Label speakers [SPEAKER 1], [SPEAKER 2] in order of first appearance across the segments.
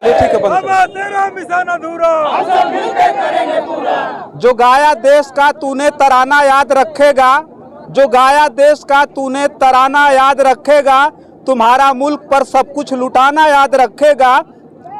[SPEAKER 1] ठीक है, बंद करो।
[SPEAKER 2] तेरा मिशन अधूरा,
[SPEAKER 1] जो गाया देश का तूने तराना याद रखेगा, जो गाया देश का तूने तराना याद रखेगा, तुम्हारा मुल्क पर सब कुछ लुटाना याद रखेगा।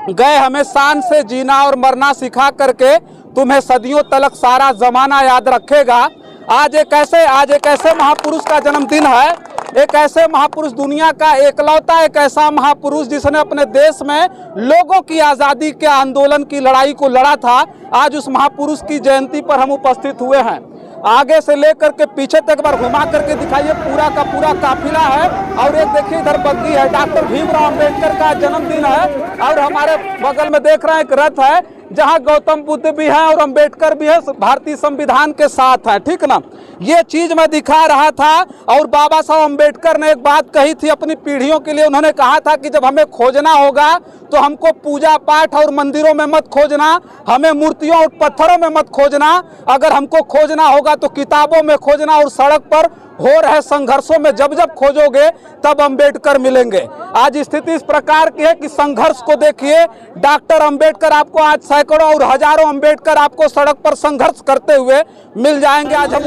[SPEAKER 1] गए हमें शान से जीना और मरना सिखा करके, तुम्हें सदियों तलक सारा जमाना याद रखेगा। आज एक ऐसे महापुरुष का जन्मदिन है, एक ऐसे महापुरुष, दुनिया का एकलौता एक ऐसा महापुरुष जिसने अपने देश में लोगों की आज़ादी के आंदोलन की लड़ाई को लड़ा था। आज उस महापुरुष की जयंती पर हम उपस्थित हुए हैं। आगे से लेकर के पीछे तक बार घुमा करके दिखाइए, पूरा का पूरा काफिला है। और एक देखिए इधर बग्गी है, डॉक्टर भीमराव अंबेडकर का जन्मदिन है। और हमारे बगल में देख रहे हैं एक रथ है जहां गौतम बुद्ध भी है और अंबेडकर भी है, भारतीय संविधान के साथ है, ठीक ना। ये चीज मैं दिखा रहा था। और बाबा साहब अंबेडकर ने एक बात कही थी अपनी पीढ़ियों के लिए। उन्होंने कहा था कि जब हमें खोजना होगा तो हमको पूजा पाठ और मंदिरों में मत खोजना, हमें मूर्तियों और पत्थरों में मत खोजना। अगर हमको खोजना होगा तो किताबों में खोजना और सड़क पर हो रहे संघर्षों में जब जब खोजोगे तब अंबेडकर मिलेंगे। आज स्थिति इस प्रकार की है कि संघर्ष को देखिए, डॉक्टर अंबेडकर आपको आज सैकड़ों और हजारों अंबेडकर आपको सड़क पर संघर्ष करते हुए मिल जाएंगे। आज हम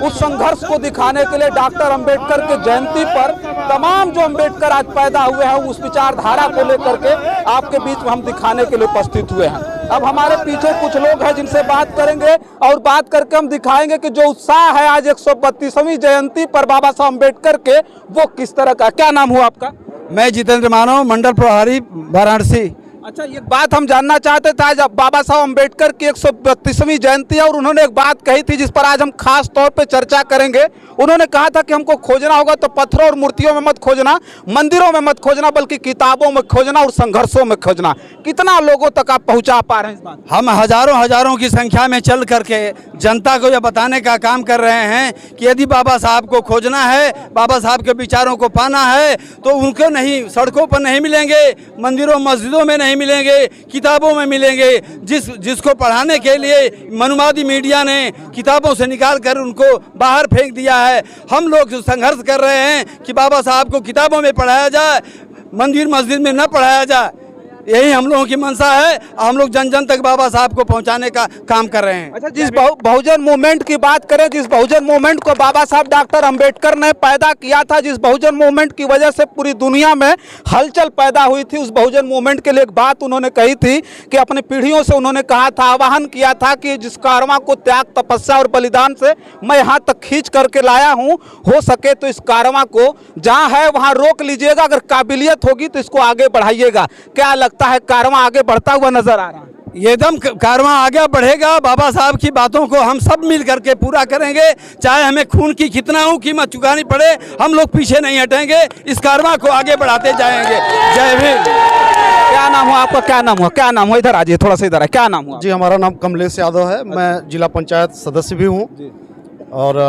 [SPEAKER 1] उस संघर्ष को दिखाने के लिए डॉक्टर अंबेडकर के जयंती पर तमाम जो अंबेडकर आज पैदा हुए हैं उस विचारधारा को लेकर के आपके बीच में हम दिखाने के लिए उपस्थित हुए हैं। अब हमारे पीछे कुछ लोग हैं जिनसे बात करेंगे और बात करके हम दिखाएंगे कि जो उत्साह है आज 132वीं जयंती पर बाबा साहब अम्बेडकर के, वो किस तरह का। क्या नाम हुआ आपका?
[SPEAKER 3] मैं जितेंद्र मानव, मंडल प्रभारी वाराणसी।
[SPEAKER 1] अच्छा, ये बात हम जानना चाहते थे, आज बाबा साहब अम्बेडकर की 132वीं जयंती है और उन्होंने एक बात कही थी जिस पर आज हम खास तौर पे चर्चा करेंगे। उन्होंने कहा था कि हमको खोजना होगा तो पत्थरों और मूर्तियों में मत खोजना, मंदिरों में मत खोजना, बल्कि किताबों में खोजना और संघर्षों में खोजना। कितना लोगों तक आप पहुंचा पा रहे हैं इस बात?
[SPEAKER 3] हम हजारों की संख्या में चल करके जनता को यह बताने का काम कर रहे हैं कि यदि बाबा साहब को खोजना है, बाबा साहब के विचारों को पाना है तो उनको नहीं, सड़कों पर नहीं मिलेंगे, मंदिरों मस्जिदों में नहीं मिलेंगे, किताबों में मिलेंगे। जिसको पढ़ाने के लिए मनुवादी मीडिया ने किताबों से निकाल कर उनको बाहर फेंक दिया है। हम लोग संघर्ष कर रहे हैं कि बाबा साहब को किताबों में पढ़ाया जाए, मंदिर मस्जिद में न पढ़ाया जाए। यही हम लोगों की मंशा है। हम लोग जन जन तक बाबा साहब को पहुंचाने का काम कर रहे हैं।
[SPEAKER 1] अच्छा, जिस बहुजन मूवमेंट की बात करें, जिस बहुजन मूवमेंट को बाबा साहब डॉक्टर अंबेडकर ने पैदा किया था, जिस बहुजन मूवमेंट की वजह से पूरी दुनिया में हलचल पैदा हुई थी, उस बहुजन मूवमेंट के लिए एक बात उन्होंने कही थी कि अपनी पीढ़ियों से उन्होंने कहा था, आह्वान किया था कि जिस कारवां को त्याग, तपस्या और बलिदान से मैं यहाँ तक खींच करके लाया हूँ, हो सके तो इस कारवां को जहाँ है वहाँ रोक लीजिएगा, अगर काबिलियत होगी तो इसको आगे बढ़ाइएगा। क्या लगता है, कारवां आगे बढ़ता हुआ नजर आ रहा है?
[SPEAKER 3] एकदम कारवां आगे बढ़ेगा। बाबा साहब की बातों को हम सब मिल करके पूरा करेंगे, चाहे हमें खून की कितना हो कीमत चुकानी पड़े, हम लोग पीछे नहीं हटेंगे। इस कारवां को आगे बढ़ाते जाएंगे। जय भीम।
[SPEAKER 1] क्या नाम हुआ आपका? क्या नाम हुआ? क्या नाम हुआ? इधर आइए, थोड़ा सा इधर है। क्या नाम हुआ?
[SPEAKER 4] जी, हमारा नाम कमलेश यादव है। मैं जिला पंचायत सदस्य भी हूँ। और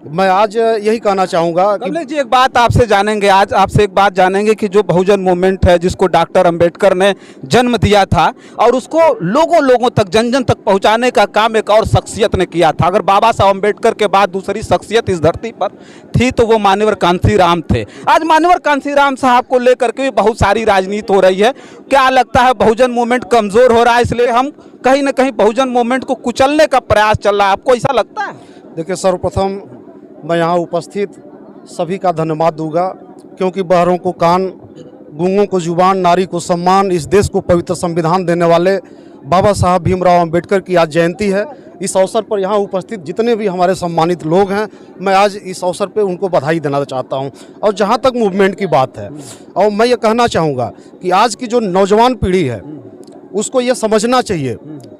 [SPEAKER 4] मैं आज यही कहना चाहूँगा कि
[SPEAKER 1] कमलेश जी, एक बात आपसे जानेंगे, आज आपसे एक बात जानेंगे कि जो बहुजन मूवमेंट है जिसको डॉक्टर अंबेडकर ने जन्म दिया था और उसको लोगों तक, जन जन तक पहुंचाने का काम एक और शख्सियत ने किया था। अगर बाबा साहब अंबेडकर के बाद दूसरी शख्सियत इस धरती पर थी तो वो मान्यवर कांशीराम थे। आज मान्यवर कांशीराम साहब को लेकर के भी बहुत सारी राजनीति हो रही है। क्या लगता है, बहुजन मूवमेंट कमजोर हो रहा है, इसलिए हम कहीं ना कहीं बहुजन मूवमेंट को कुचलने का प्रयास चल रहा है? आपको ऐसा लगता है?
[SPEAKER 4] देखिए, सर्वप्रथम मैं यहाँ उपस्थित सभी का धन्यवाद दूंगा, क्योंकि बहरों को कान, गूंगों को जुबान, नारी को सम्मान, इस देश को पवित्र संविधान देने वाले बाबा साहब भीमराव अंबेडकर की आज जयंती है। इस अवसर पर यहाँ उपस्थित जितने भी हमारे सम्मानित लोग हैं, मैं आज इस अवसर पर उनको बधाई देना चाहता हूँ। और जहाँ तक मूवमेंट की बात है, और मैं ये कहना चाहूँगा कि आज की जो नौजवान पीढ़ी है उसको ये समझना चाहिए,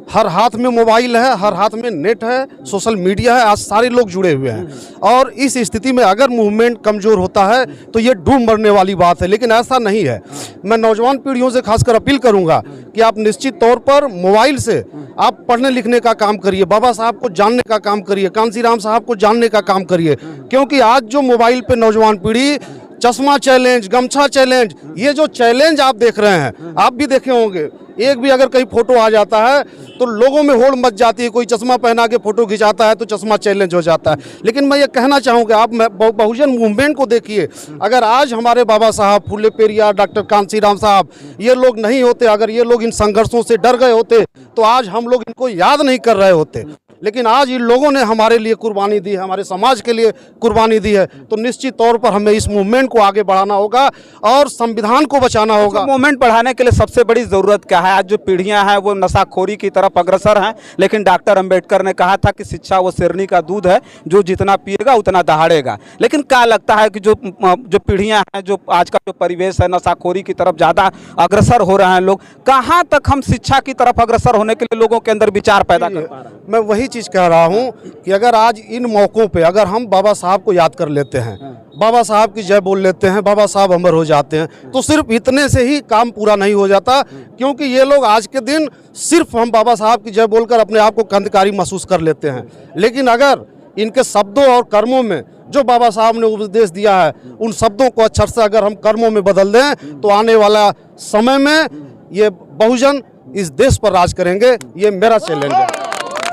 [SPEAKER 4] हर हाथ में मोबाइल है, हर हाथ में नेट है, सोशल मीडिया है, आज सारे लोग जुड़े हुए हैं। और इस स्थिति में अगर मूवमेंट कमज़ोर होता है तो ये डूब मरने वाली बात है, लेकिन ऐसा नहीं है। मैं नौजवान पीढ़ियों से खासकर अपील करूंगा कि आप निश्चित तौर पर मोबाइल से आप पढ़ने लिखने का काम करिए, बाबा साहब को जानने का काम करिए, कांशीराम साहब को जानने का काम करिए, क्योंकि आज जो मोबाइल पे नौजवान पीढ़ी चश्मा चैलेंज, गमछा चैलेंज, ये जो चैलेंज आप देख रहे हैं, आप भी देखे होंगे, एक भी अगर कहीं फोटो आ जाता है तो लोगों में होड़ मच जाती है। कोई चश्मा पहना के फोटो खिंचाता है तो चश्मा चैलेंज हो जाता है। लेकिन मैं ये कहना चाहूँगा, आप बहुजन मूवमेंट को देखिए, अगर आज हमारे बाबा साहब फुले पेरियार, डॉक्टर कांशीराम साहब, ये लोग नहीं होते, अगर ये लोग इन संघर्षों से डर गए होते तो आज हम लोग इनको याद नहीं कर रहे होते। लेकिन आज इन लोगों ने हमारे लिए कुर्बानी दी है, हमारे समाज के लिए कुर्बानी दी है, तो निश्चित तौर पर हमें इस मूवमेंट को आगे बढ़ाना होगा और संविधान को बचाना होगा।
[SPEAKER 1] मूवमेंट बढ़ाने के लिए सबसे बड़ी जरूरत क्या है? आज जो पीढ़ियां हैं वो नशाखोरी की तरफ अग्रसर हैं, लेकिन डॉक्टर अंबेडकर ने कहा था कि शिक्षा वो शेरनी का दूध है, जो जितना पिएगा उतना दहाड़ेगा। लेकिन क्या लगता है कि जो पीढ़ियां हैं, जो आज का जो परिवेश है, नशाखोरी की तरफ ज़्यादा अग्रसर हो रहे हैं लोग, कहाँ तक हम शिक्षा की तरफ अग्रसर होने के लिए लोगों के अंदर विचार पैदा कर पा रहे हैं?
[SPEAKER 4] मैं वही चीज़ कह रहा हूँ कि अगर आज इन मौक़ों पे अगर हम बाबा साहब को याद कर लेते हैं, बाबा साहब की जय बोल लेते हैं, बाबा साहब अमर हो जाते हैं, तो सिर्फ इतने से ही काम पूरा नहीं हो जाता। क्योंकि ये लोग आज के दिन सिर्फ हम बाबा साहब की जय बोलकर अपने आप को कंदकारी महसूस कर लेते हैं, लेकिन अगर इनके शब्दों और कर्मों में जो बाबा साहब ने उपदेश दिया है, उन शब्दों को अक्षर से अगर हम कर्मों में बदल दें तो आने वाला समय में ये बहुजन इस देश पर राज करेंगे। ये मेरा चैलेंज है।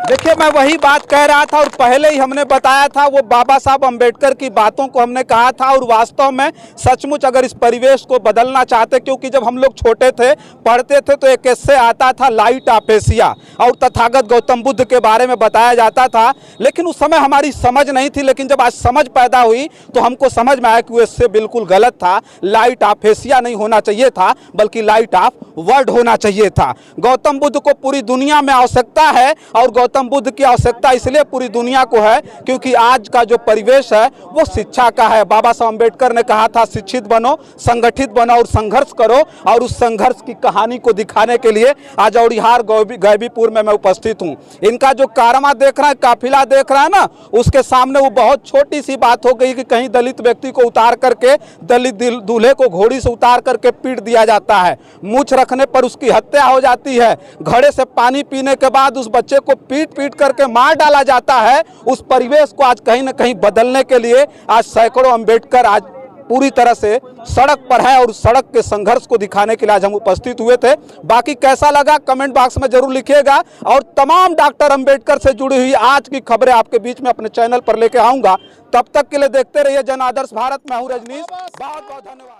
[SPEAKER 1] देखिए, मैं वही बात कह रहा था और पहले ही हमने बताया था, वो बाबा साहब अंबेडकर की बातों को हमने कहा था। और वास्तव में सचमुच अगर इस परिवेश को बदलना चाहते, क्योंकि जब हम लोग छोटे थे, पढ़ते थे, तो एक किस्से आता था लाइट ऑफ एशिया, और तथागत गौतम बुद्ध के बारे में बताया जाता था। लेकिन उस समय हमारी समझ नहीं थी, लेकिन जब आज समझ पैदा हुई तो हमको समझ में आया कि वो इससे बिल्कुल गलत था। लाइट ऑफ एशिया नहीं होना चाहिए था, बल्कि लाइट ऑफ वर्ल्ड होना चाहिए था। गौतम बुद्ध को पूरी दुनिया में आवश्यकता है, और गौतम बुद्ध की आवश्यकता इसलिए पूरी दुनिया को है क्योंकि आज का जो परिवेश है वो शिक्षा का है। बाबा साहब अंबेडकर ने कहा था, शिक्षित बनो, संगठित बनो और संघर्ष करो। और उस संघर्ष की कहानी को दिखाने के लिए आज औड़िहार गैबीपुर में मैं उपस्थित हूँ। इनका जो कारवां देख रहा है, काफिला देख रहा है ना, उसके सामने वो बहुत छोटी सी बात हो गई कि कहीं दलित व्यक्ति को उतार करके, दलित दूल्हे को घोड़ी से उतार करके पीट दिया जाता है, मूछ रखने पर उसकी हत्या हो जाती है, घड़े से पानी पीने के बाद उस बच्चे को पीट करके मार डाला जाता है। उस परिवेश को आज कहीं न कहीं बदलने के लिए आज सैकड़ों अंबेडकर आज पूरी तरह से सड़क पर है, और सड़क के संघर्ष को दिखाने के लिए आज हम उपस्थित हुए थे। बाकी कैसा लगा कमेंट बॉक्स में जरूर लिखिएगा, और तमाम डॉक्टर अंबेडकर से जुड़ी हुई आज की खबरें आपके बीच में अपने चैनल पर लेके आऊंगा। तब तक के लिए देखते रहिए जन आदर्श भारत। मैं हूं रजनीश, बहुत बहुत धन्यवाद।